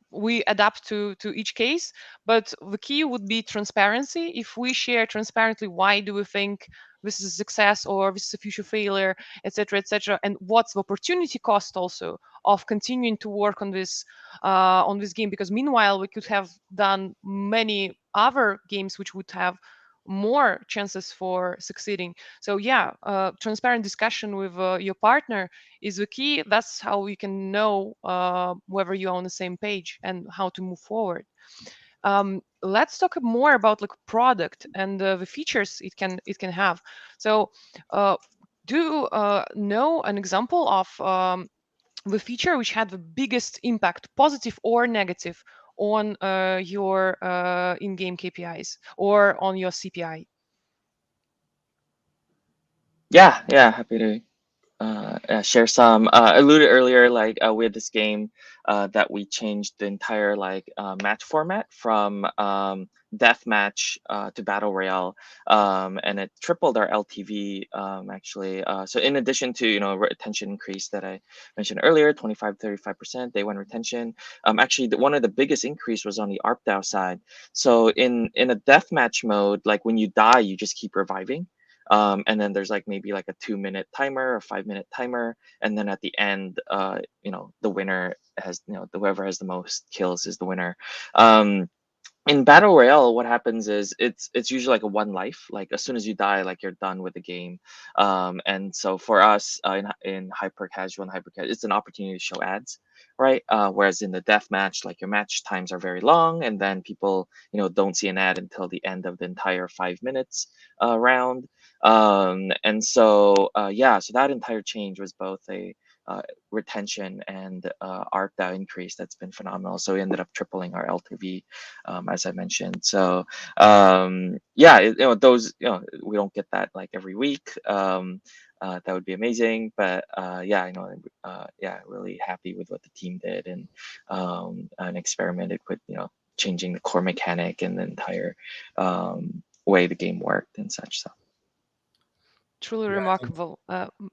we adapt to each case, but the key would be transparency. If we share transparently why do we think this is a success or this is a future failure, etc., etc., and what's the opportunity cost also of continuing to work on this game, because meanwhile we could have done many other games which would have more chances for succeeding. So yeah, transparent discussion with your partner is the key. That's how we can know whether you're on the same page and how to move forward. Let's talk more about like product and the features it can have. So do you know an example of the feature which had the biggest impact, positive or negative, on your in-game KPIs or on your CPI? Yeah, happy to share some. Alluded earlier, like we had this game that we changed the entire like match format from death match to battle royale, and it tripled our LTV actually. So in addition to retention increase that I mentioned earlier, 25-35% day one retention. Actually, one of the biggest increase was on the ARPDAU side. So in a death match mode, like when you die, you just keep reviving. And then there's like maybe like a 2-minute timer or 5-minute timer, and then at the end, the winner has, whoever has the most kills is the winner. In battle royale, what happens is it's usually like a one life. Like as soon as you die, like you're done with the game. And so for us in hyper casual and hyper casual, it's an opportunity to show ads, right? Whereas in the death match, like your match times are very long, and then people don't see an ad until the end of the entire 5 minutes round. And so yeah, so that entire change was both a retention and ARPDAU increase that's been phenomenal. So we ended up tripling our LTV, as I mentioned. So yeah, those we don't get that like every week. That would be amazing, but yeah, yeah, really happy with what the team did, and experimented with changing the core mechanic and the entire way the game worked and such. So Truly Yeah, remarkable.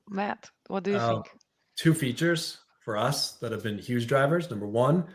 Matt, what do you uh, think? two features for us that have been huge drivers. Number one,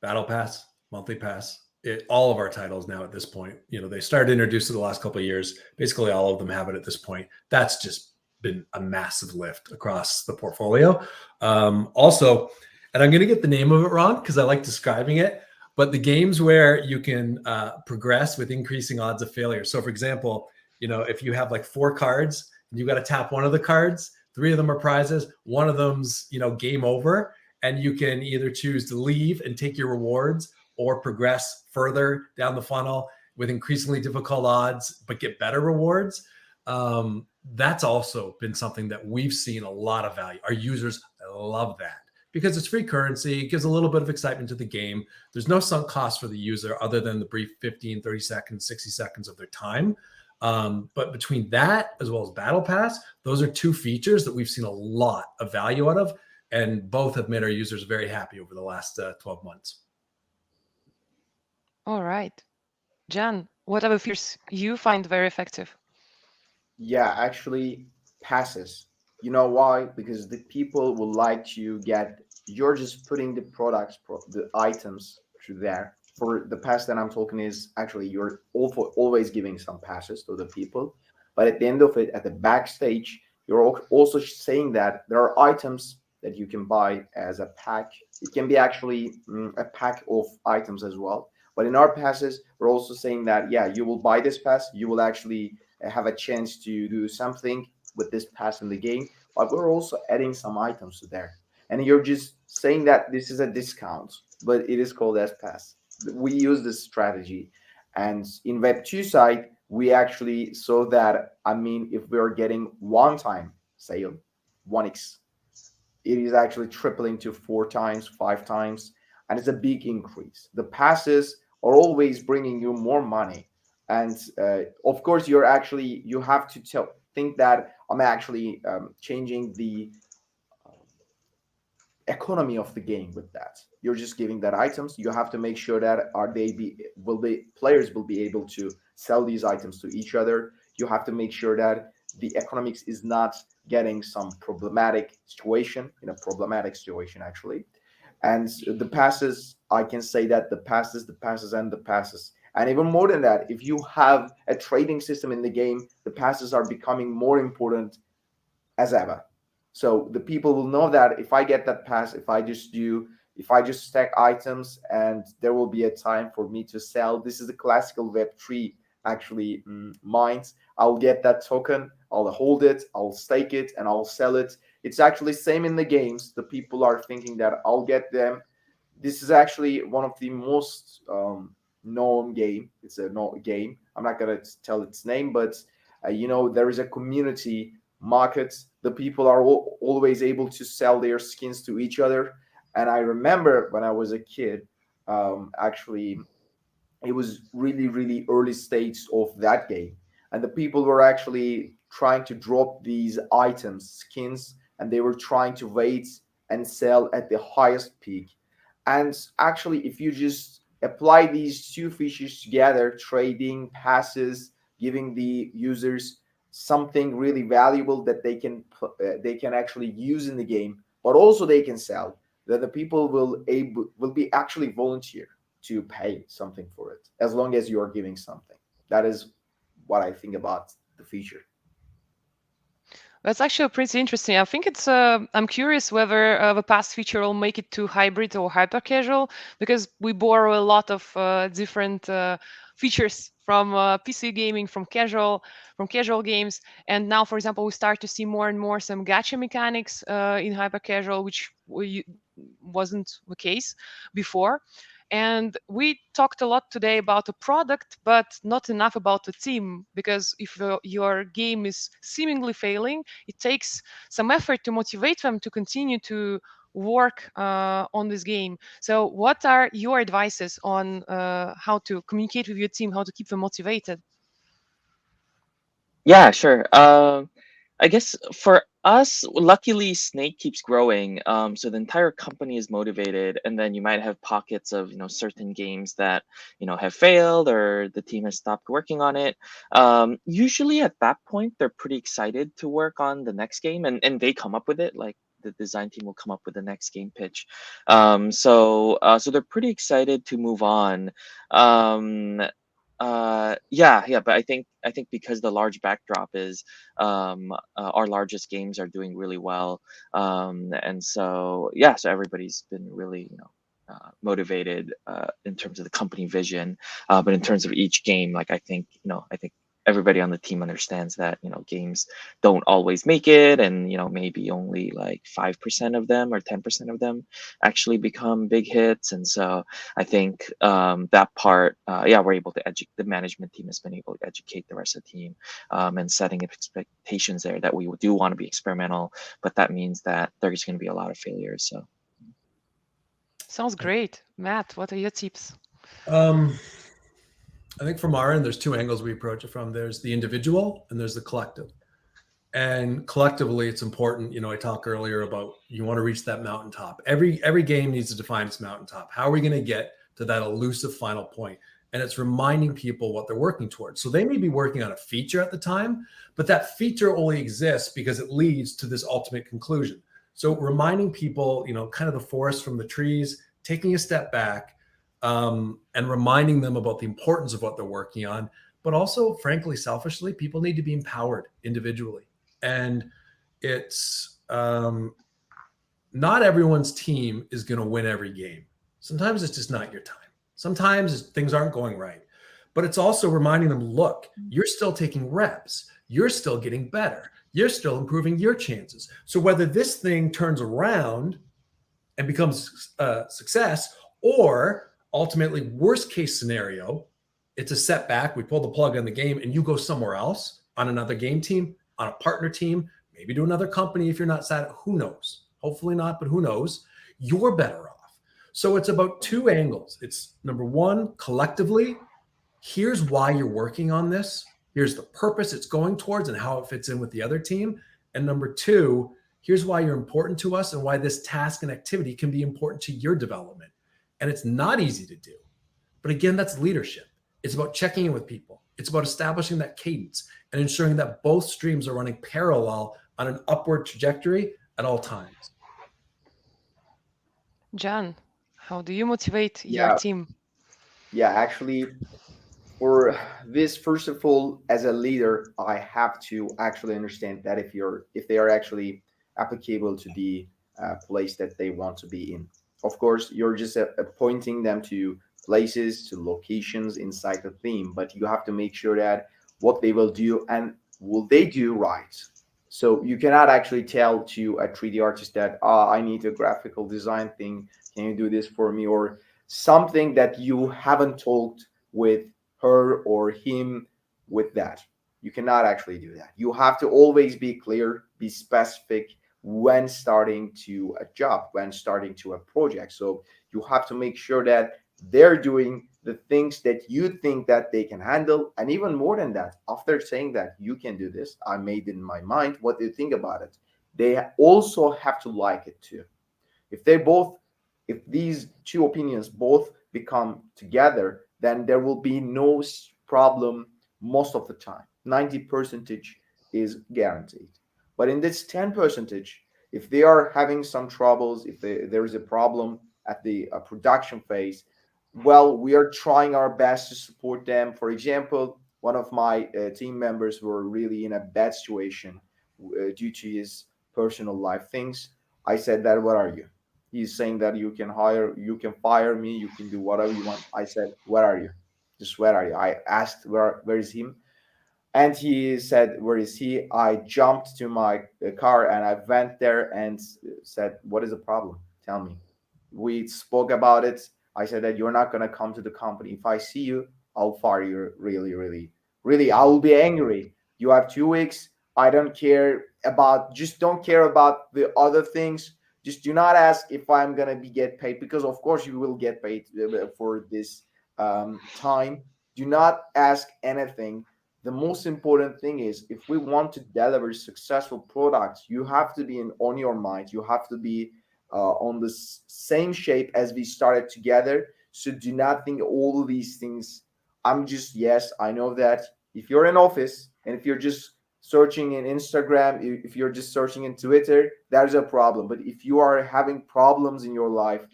Battle Pass, monthly pass. All of our titles now at this point, they started introducing the last couple of years. Basically, all of them have it at this point. That's just been a massive lift across the portfolio. Also, and I'm going to get the name of it wrong because I like describing it, but the games where you can progress with increasing odds of failure. So, for example, if you have like 4 cards and you got to tap one of the cards, 3 of them are prizes, one of them's game over, and you can either choose to leave and take your rewards or progress further down the funnel with increasingly difficult odds but get better rewards. That's also been something that we've seen a lot of value. Our users love that because it's free currency. It gives a little bit of excitement to the game. There's no sunk cost for the user other than the brief 15, 30 seconds, 60 seconds of their time. But between that as well as Battle Pass, those are 2 features that we've seen a lot of value out of, and both have made our users very happy over the last 12 months. All right. Jan, what are the features you find very effective? Yeah, actually, passes. You know why? Because the people would like to get. You're just putting the products, the items through there. For the pass that I'm talking is actually you're always giving some passes to the people, but at the end of it, at the backstage, you're also saying that there are items that you can buy as a pack. It can be actually a pack of items as well. But in our passes, we're also saying that yeah, you will buy this pass, you will actually have a chance to do something with this pass in the game, but we're also adding some items to there. And you're just saying that this is a discount, but it is called as pass. We use this strategy. And in Web2 side, we actually saw that, I mean, if we're getting one time sale, 1x, it is actually tripling to 4 times, 5 times, and it's a big increase. The passes are always bringing you more money, and of course, you have to think that I'm actually changing the economy of the game with that. You're just giving that items. You have to make sure that are they be will the players will be able to sell these items to each other. You have to make sure that the economics is not getting some problematic situation in a problematic situation actually. And the passes, I can say that the passes, and the passes, And even more than that, if you have a trading system in the game, the passes are becoming more important as ever. So the people will know that if I get that pass, if I just stack items, and there will be a time for me to sell. This is the classical Web3 actually minds. I'll get that token, I'll hold it, I'll stake it, and I'll sell it. It's actually same in the games. The people are thinking that I'll get them. This is actually one of the most known game. It's a no game. I'm not gonna tell its name, but there is a community market. The people are always able to sell their skins to each other. And I remember when I was a kid, actually, it was really, really early stage of that game, and the people were actually trying to drop these items, skins, and they were trying to wait and sell at the highest peak. And actually, if you just apply these two features together, trading passes, giving the users something really valuable that they can actually use in the game, but also they can sell, that the people will be actually volunteer to pay something for it as long as you are giving something. That is what I think about the feature. That's actually pretty interesting. I think it's. I'm curious whether the past feature will make it to hybrid or hyper casual, because we borrow a lot of different features from PC gaming, from casual games, and now, for example, we start to see more and more some gacha mechanics in hyper casual, which wasn't the case before. And we talked a lot today about a product, but not enough about the team, because if your game is seemingly failing, it takes some effort to motivate them to continue to work on this game. So, what are your advices on how to communicate with your team, how to keep them motivated? Yeah, sure. I guess for us, luckily, Snake keeps growing. So the entire company is motivated, and then you might have pockets of certain games that have failed or the team has stopped working on it. Usually at that point, they're pretty excited to work on the next game, and they come up with it. Like the design team will come up with the next game pitch. So they're pretty excited to move on. Um, yeah, but I think because the large backdrop is our largest games are doing really well, and so yeah, so everybody's been really motivated in terms of the company vision, but in terms of each game, like I think everybody on the team understands that games don't always make it, and maybe only like 5% of them or 10% of them actually become big hits, and so I think that part, yeah, we're able to educate. The management team has been able to educate the rest of the team, and setting expectations there that we do want to be experimental, but that means that there's going to be a lot of failures. So Sounds great. Matt, what are your tips? Um, I think from our end, there's two angles we approach it from. There's the individual and there's the collective. And collectively, it's important. I talked earlier about you want to reach that mountaintop. Every game needs to define its mountaintop. How are we going to get to that elusive final point? And it's reminding people what they're working towards. So they may be working on a feature at the time, but that feature only exists because it leads to this ultimate conclusion. So reminding people, kind of the forest from the trees, taking a step back, and reminding them about the importance of what they're working on. But also, frankly, selfishly, people need to be empowered individually. And it's not everyone's team is going to win every game. Sometimes it's just not your time. Sometimes things aren't going right. But it's also reminding them, look, you're still taking reps. You're still getting better. You're still improving your chances. So whether this thing turns around and becomes a success, or ultimately, worst case scenario, it's a setback, we pull the plug on the game, and you go somewhere else on another game team, on a partner team, maybe to another company if you're not sad. Who knows? Hopefully not, but who knows? You're better off. So it's about two angles. It's number one, collectively, here's why you're working on this. Here's the purpose it's going towards and how it fits in with the other team. And number two, here's why you're important to us and why this task and activity can be important to your development. And it's not easy to do. But again, that's leadership. It's about checking in with people. It's about establishing that cadence and ensuring that both streams are running parallel on an upward trajectory at all times. John, how do you motivate your Yeah, team? yeah. Actually, For this, first of all, as a leader, I have to actually understand that if they are actually applicable to the place that they want to be in. Of course, you're just pointing them to places, to locations inside the theme, but you have to make sure that what they will do and will they do right. So you cannot actually tell to a 3D artist that, I need a graphical design thing. Can you do this for me? Or something that you haven't talked with her or him with that. You cannot actually do that. You have to always be clear, be specific when starting to a job, when starting to a project. So you have to make sure that they're doing the things that you think that they can handle. And even more than that, after saying that you can do this, I made it in my mind, what do you think about it? They also have to like it too. If they both, if these two opinions both become together, then there will be no problem most of the time. 90 percentage is guaranteed. But in this 10 percentage, if they are having some troubles, if there is a problem at the production phase, well, we are trying our best to support them. For example, one of my team members were really in a bad situation due to his personal life things. I said that, what are you? He's saying that you can fire me, you can do whatever you want. I said, where are you? Just where are you? I asked, where is him? And he said, where is he? I jumped to my car and I went there and said, what is the problem? Tell me. We spoke about it. I said that you're not going to come to the company. If I see you, I'll fire you. Really, really, really, I will be angry. You have 2 weeks. I don't care about, just don't care about the other things. Just do not ask if I'm going to be get paid, because of course you will get paid for this time. Do not ask anything. The most important thing is, if we want to deliver successful products, you have to be on your mind. You have to be on the same shape as we started together. So do not think all of these things. I'm just, yes, I know that if you're in office and if you're just searching in Instagram, if you're just searching in Twitter, that is a problem. But if you are having problems in your life,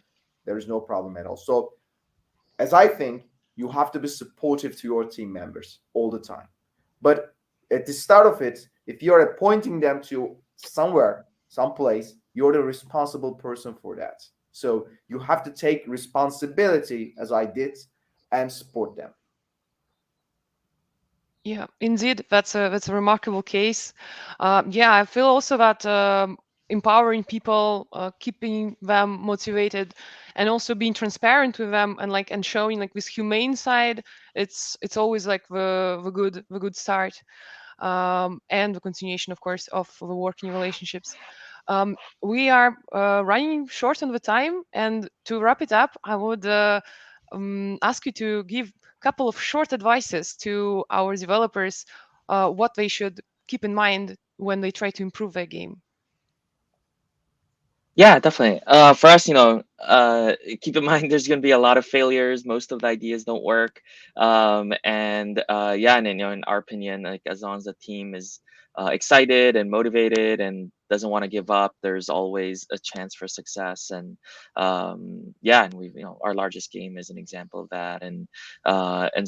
there is no problem at all. So as I think, you have to be supportive to your team members all the time. But at the start of it, if you're pointing them to somewhere, someplace, you're the responsible person for that. So you have to take responsibility, as I did, and support them. Yeah, indeed, that's a remarkable case. Yeah, I feel also that empowering people, keeping them motivated, and also being transparent with them, and and showing this humane side. It's always the good start, and the continuation, of course, of the working relationships. We are running short on the time, and to wrap it up, I would ask you to give a couple of short advices to our developers, what they should keep in mind when they try to improve their game. Yeah, definitely. For us, keep in mind there's going to be a lot of failures. Most of the ideas don't work. Yeah, and then, in our opinion, like as long as the team is excited and motivated and doesn't want to give up, there's always a chance for success. And yeah, and our largest game is an example of that. And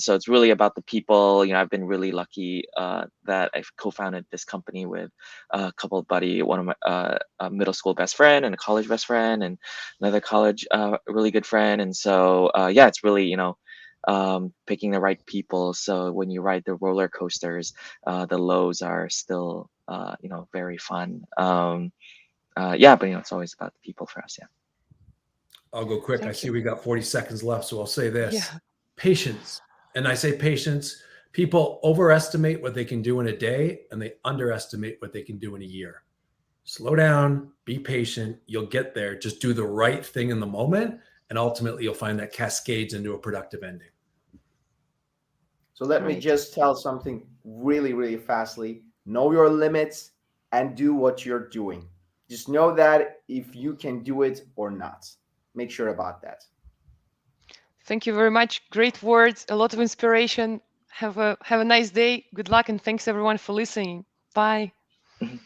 so it's really about the people. I've been really lucky that I've co-founded this company with a couple of one of my a middle school best friend and a college best friend and another college really good friend. And so yeah, it's really picking the right people. So when you ride the roller coasters, the lows are still very fun. Yeah, but it's always about the people for us. Yeah. I'll go quick. I Thank see you. we got 40 seconds left, so I'll say this. Yeah. Patience. And I say patience. People overestimate what they can do in a day and they underestimate what they can do in a year. Slow down, be patient. You'll get there. Just do the right thing in the moment. And ultimately, you'll find that cascades into a productive ending. So let me Great. just tell something really, really fastly. Know your limits and do what you're doing. Just know that if you can do it or not. Make sure about that. Thank you very much. Great words, a lot of inspiration. Have a nice day. Good luck, and thanks everyone for listening. Bye. Mhm.